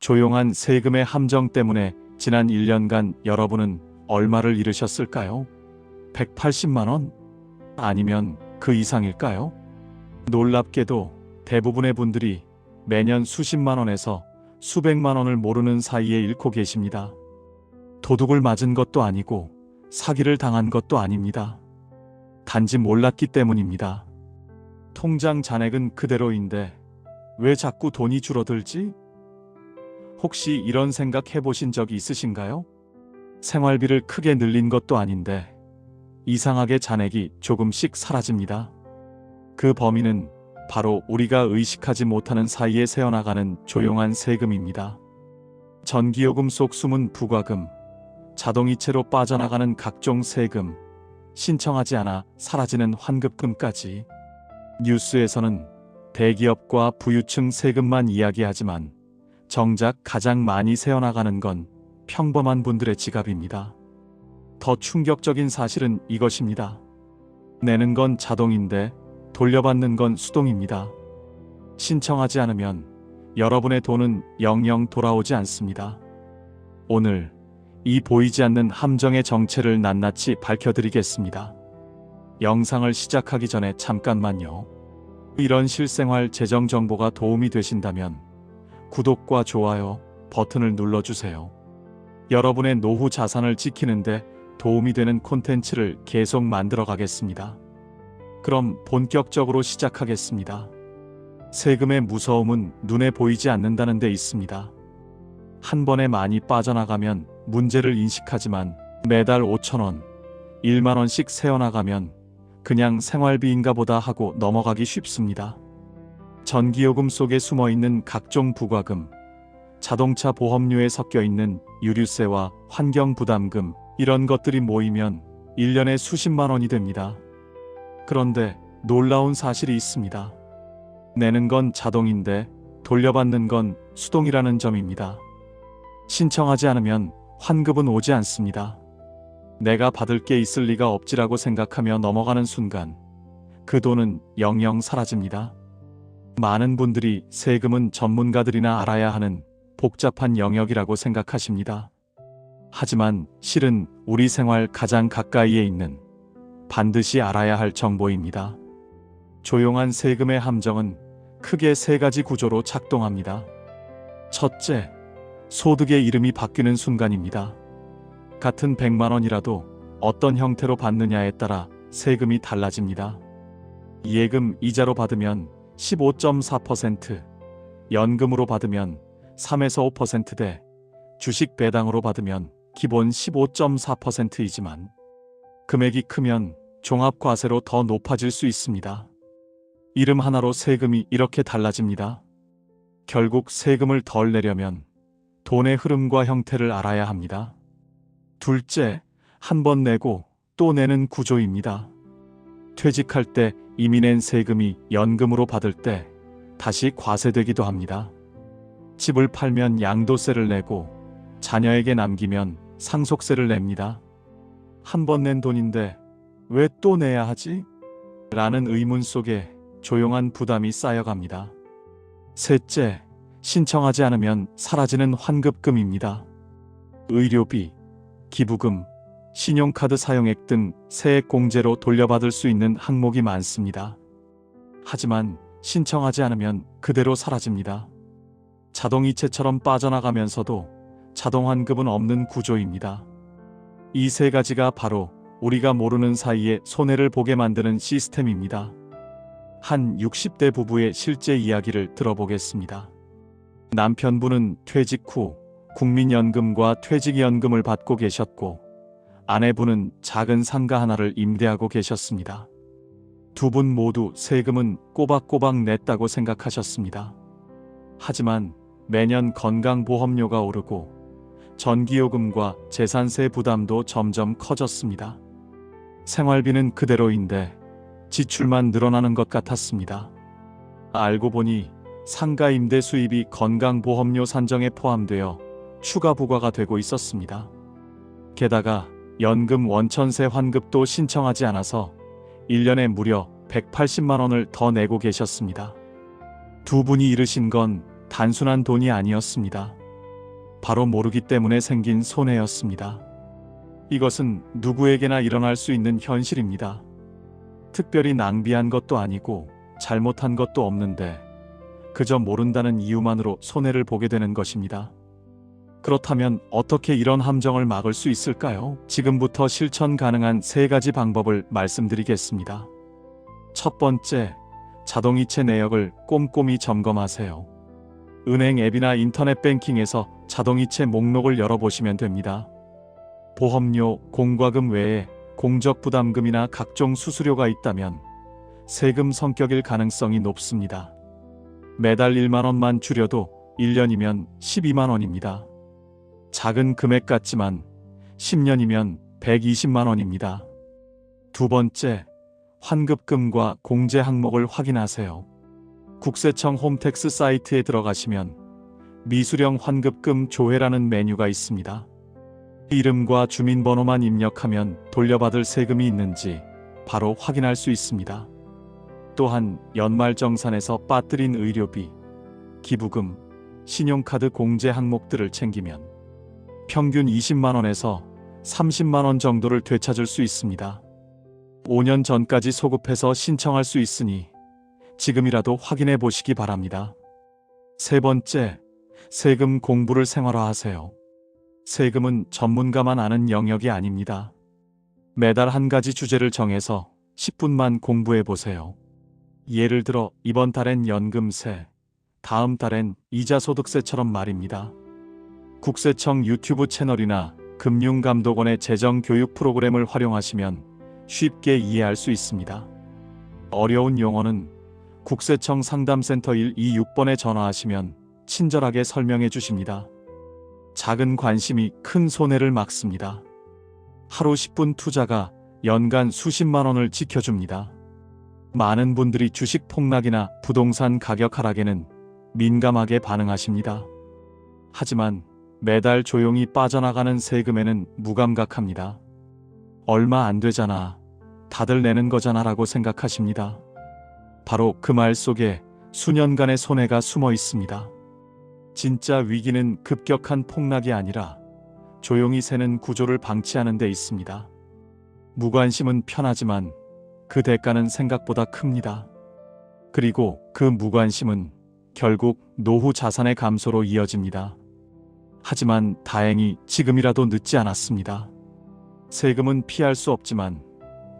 조용한 세금의 함정 때문에 지난 1년간 여러분은 얼마를 잃으셨을까요? 180만 원? 아니면 그 이상일까요? 놀랍게도 대부분의 분들이 매년 수십만 원에서 수백만 원을 모르는 사이에 잃고 계십니다. 도둑을 맞은 것도 아니고 사기를 당한 것도 아닙니다. 단지 몰랐기 때문입니다. 통장 잔액은 그대로인데 왜 자꾸 돈이 줄어들지? 혹시 이런 생각 해보신 적이 있으신가요? 생활비를 크게 늘린 것도 아닌데 이상하게 잔액이 조금씩 사라집니다. 그 범인은 바로 우리가 의식하지 못하는 사이에 새어나가는 조용한 세금입니다. 전기요금 속 숨은 부과금, 자동이체로 빠져나가는 각종 세금, 신청하지 않아 사라지는 환급금까지. 뉴스에서는 대기업과 부유층 세금만 이야기하지만 정작 가장 많이 새어나가는 건 평범한 분들의 지갑입니다. 더 충격적인 사실은 이것입니다. 내는 건 자동인데 돌려받는 건 수동입니다. 신청하지 않으면 여러분의 돈은 영영 돌아오지 않습니다. 오늘 이 보이지 않는 함정의 정체를 낱낱이 밝혀드리겠습니다. 영상을 시작하기 전에 잠깐만요. 이런 실생활 재정 정보가 도움이 되신다면 구독과 좋아요 버튼을 눌러주세요. 여러분의 노후 자산을 지키는데 도움이 되는 콘텐츠를 계속 만들어 가겠습니다. 그럼 본격적으로 시작하겠습니다. 세금의 무서움은 눈에 보이지 않는다는 데 있습니다. 한 번에 많이 빠져나가면 문제를 인식하지만 매달 5,000원, 1만 원씩 새어나가면 그냥 생활비인가 보다 하고 넘어가기 쉽습니다. 전기요금 속에 숨어있는 각종 부과금, 자동차 보험료에 섞여있는 유류세와 환경부담금, 이런 것들이 모이면 1년에 수십만 원이 됩니다. 그런데 놀라운 사실이 있습니다. 내는 건 자동인데 돌려받는 건 수동이라는 점입니다. 신청하지 않으면 환급은 오지 않습니다. 내가 받을 게 있을 리가 없지라고 생각하며 넘어가는 순간 그 돈은 영영 사라집니다. 많은 분들이 세금은 전문가들이나 알아야 하는 복잡한 영역이라고 생각하십니다. 하지만 실은 우리 생활 가장 가까이에 있는 반드시 알아야 할 정보입니다. 조용한 세금의 함정은 크게 세 가지 구조로 작동합니다. 첫째, 소득의 이름이 바뀌는 순간입니다. 같은 100만 원이라도 어떤 형태로 받느냐에 따라 세금이 달라집니다. 예금 이자로 받으면 15.4%, 연금으로 받으면 3에서 5%대, 주식 배당으로 받으면 기본 15.4%이지만 금액이 크면 종합과세로 더 높아질 수 있습니다. 이름 하나로 세금이 이렇게 달라집니다. 결국 세금을 덜 내려면 돈의 흐름과 형태를 알아야 합니다. 둘째, 한 번 내고 또 내는 구조입니다. 퇴직할 때 이미 낸 세금이 연금으로 받을 때 다시 과세되기도 합니다. 집을 팔면 양도세를 내고 자녀에게 남기면 상속세를 냅니다. 한 번 낸 돈인데 왜 또 내야 하지? 라는 의문 속에 조용한 부담이 쌓여갑니다. 셋째, 신청하지 않으면 사라지는 환급금입니다. 의료비, 기부금, 신용카드 사용액 등 세액 공제로 돌려받을 수 있는 항목이 많습니다. 하지만 신청하지 않으면 그대로 사라집니다. 자동이체처럼 빠져나가면서도 자동환급은 없는 구조입니다. 이 세 가지가 바로 우리가 모르는 사이에 손해를 보게 만드는 시스템입니다. 한 60대 부부의 실제 이야기를 들어보겠습니다. 남편분은 퇴직 후 국민연금과 퇴직연금을 받고 계셨고 아내분은 작은 상가 하나를 임대하고 계셨습니다. 두 분 모두 세금은 꼬박꼬박 냈다고 생각하셨습니다. 하지만 매년 건강보험료가 오르고 전기요금과 재산세 부담도 점점 커졌습니다. 생활비는 그대로인데 지출만 늘어나는 것 같았습니다. 알고 보니 상가 임대 수입이 건강보험료 산정에 포함되어 추가 부과가 되고 있었습니다. 게다가 연금 원천세 환급도 신청하지 않아서 1년에 무려 180만 원을 더 내고 계셨습니다. 두 분이 잃으신 건 단순한 돈이 아니었습니다. 바로 모르기 때문에 생긴 손해였습니다. 이것은 누구에게나 일어날 수 있는 현실입니다. 특별히 낭비한 것도 아니고 잘못한 것도 없는데 그저 모른다는 이유만으로 손해를 보게 되는 것입니다. 그렇다면 어떻게 이런 함정을 막을 수 있을까요? 지금부터 실천 가능한 3가지 방법을 말씀드리겠습니다. 첫 번째, 자동이체 내역을 꼼꼼히 점검하세요. 은행 앱이나 인터넷 뱅킹에서 자동이체 목록을 열어보시면 됩니다. 보험료, 공과금 외에 공적부담금이나 각종 수수료가 있다면 세금 성격일 가능성이 높습니다. 매달 1만 원만 줄여도 1년이면 12만 원입니다. 작은 금액 같지만 10년이면 120만 원입니다. 두 번째, 환급금과 공제 항목을 확인하세요. 국세청 홈택스 사이트에 들어가시면 미수령 환급금 조회라는 메뉴가 있습니다. 이름과 주민번호만 입력하면 돌려받을 세금이 있는지 바로 확인할 수 있습니다. 또한 연말정산에서 빠뜨린 의료비, 기부금, 신용카드 공제 항목들을 챙기면 평균 20만 원에서 30만 원 정도를 되찾을 수 있습니다. 5년 전까지 소급해서 신청할 수 있으니 지금이라도 확인해 보시기 바랍니다. 세 번째, 세금 공부를 생활화하세요. 세금은 전문가만 아는 영역이 아닙니다. 매달 한 가지 주제를 정해서 10분만 공부해 보세요. 예를 들어 이번 달엔 연금세, 다음 달엔 이자소득세처럼 말입니다. 국세청 유튜브 채널이나 금융감독원의 재정교육 프로그램을 활용하시면 쉽게 이해할 수 있습니다. 어려운 용어는 국세청 상담센터 126번에 전화하시면 친절하게 설명해 주십니다. 작은 관심이 큰 손해를 막습니다. 하루 10분 투자가 연간 수십만 원을 지켜줍니다. 많은 분들이 주식 폭락이나 부동산 가격 하락에는 민감하게 반응하십니다. 하지만 매달 조용히 빠져나가는 세금에는 무감각합니다. 얼마 안 되잖아, 다들 내는 거잖아 라고 생각하십니다. 바로 그 말 속에 수년간의 손해가 숨어 있습니다. 진짜 위기는 급격한 폭락이 아니라 조용히 새는 구조를 방치하는 데 있습니다. 무관심은 편하지만 그 대가는 생각보다 큽니다. 그리고 그 무관심은 결국 노후 자산의 감소로 이어집니다. 하지만 다행히 지금이라도 늦지 않았습니다. 세금은 피할 수 없지만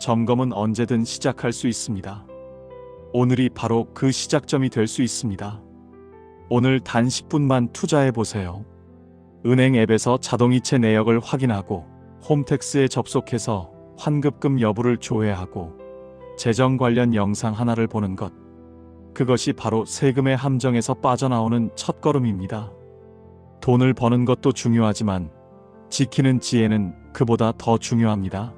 점검은 언제든 시작할 수 있습니다. 오늘이 바로 그 시작점이 될 수 있습니다. 오늘 단 10분만 투자해 보세요. 은행 앱에서 자동이체 내역을 확인하고 홈택스에 접속해서 환급금 여부를 조회하고 재정 관련 영상 하나를 보는 것. 그것이 바로 세금의 함정에서 빠져나오는 첫걸음입니다. 돈을 버는 것도 중요하지만 지키는 지혜는 그보다 더 중요합니다.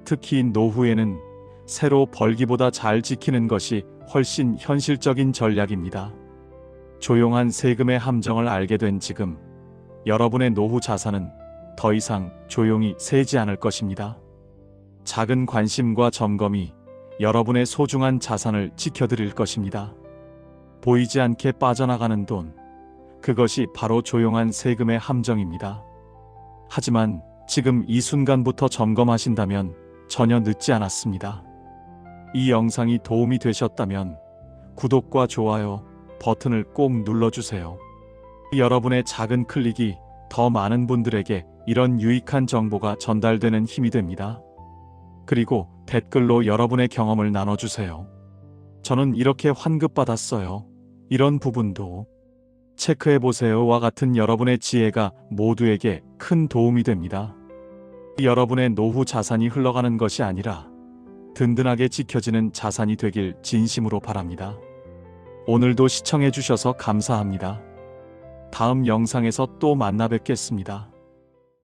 특히 노후에는 새로 벌기보다 잘 지키는 것이 훨씬 현실적인 전략입니다. 조용한 세금의 함정을 알게 된 지금, 여러분의 노후 자산은 더 이상 조용히 새지 않을 것입니다. 작은 관심과 점검이 여러분의 소중한 자산을 지켜드릴 것입니다. 보이지 않게 빠져나가는 돈, 그것이 바로 조용한 세금의 함정입니다. 하지만 지금 이 순간부터 점검하신다면 전혀 늦지 않았습니다. 이 영상이 도움이 되셨다면 구독과 좋아요 버튼을 꼭 눌러주세요. 여러분의 작은 클릭이 더 많은 분들에게 이런 유익한 정보가 전달되는 힘이 됩니다. 그리고 댓글로 여러분의 경험을 나눠주세요. 저는 이렇게 환급받았어요. 이런 부분도 체크해보세요와 같은 여러분의 지혜가 모두에게 큰 도움이 됩니다. 여러분의 노후 자산이 흘러가는 것이 아니라 든든하게 지켜지는 자산이 되길 진심으로 바랍니다. 오늘도 시청해주셔서 감사합니다. 다음 영상에서 또 만나 뵙겠습니다.